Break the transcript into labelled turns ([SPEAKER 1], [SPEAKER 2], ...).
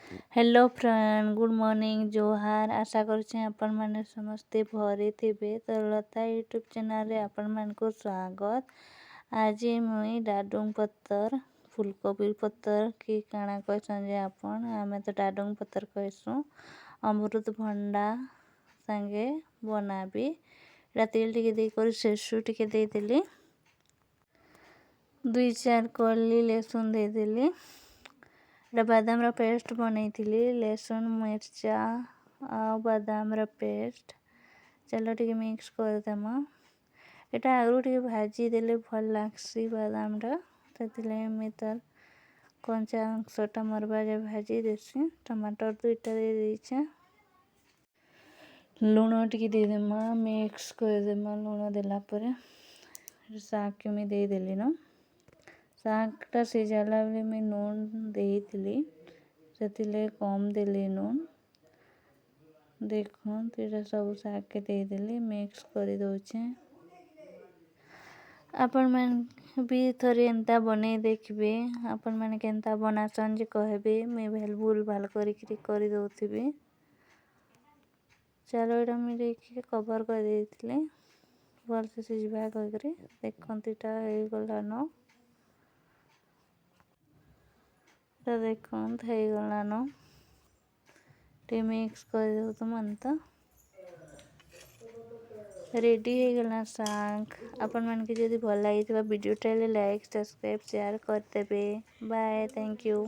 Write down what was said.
[SPEAKER 1] Hello friend, good morning, जोहार। आशा करुच्छे आपण माने समस्ते भरे थे। तो लता यूट्यूब चैनल रे आपण मान को स्वागत। आज मुई डाडुंग पत्तर फुलकोबी पत्तर कि काଣା कहसन जे आपण आमे तो डाडुंग पत्तर कहसु अमृत भंडा संगे बनाबी। तेल टिके दे कर सेसु टिके दे देली, 2-4 कली लहसुन दे देली। बादाम रा पेस्ट बनैथिली, लहसुन मिर्चा आ बादाम रा पेस्ट। चलो टिके मिक्स कर देमा। एटा आगु टिके भाजी देले भल लागसी बादाम रा, ततिले मी तार कंचा अंशटा मरबा जे भाजी देसी। टमाटर 2टा दे देइछे, लूण टिके दे देमा, मिक्स कर देमा। लूण देला परे साग के मी दे देली न। सागटा सिझाला बेले मी नून देइथिली, सेतिले कम देली नून। देखो तेरा सब साग के दे देली, मिक्स कर दउछे। आपण मान भी थोड़ी एंता बने देखबे, आपण मान केंता बनासन जे कहबे, मैं भेल भूल भाल करी दउथिबी। चलो एटा मी देखि कवर कर देइथिले भल से सिझबा करी। देखंती ता हे गला न, देखंत हे गला न। टे मिक्स कर दउ तो मन तो रेडी हे गला साग। आपण मान के जदि भल लागिथिबा वीडियो टाइले लाइक सब्सक्राइब शेयर कर देबे। Bye, thank you.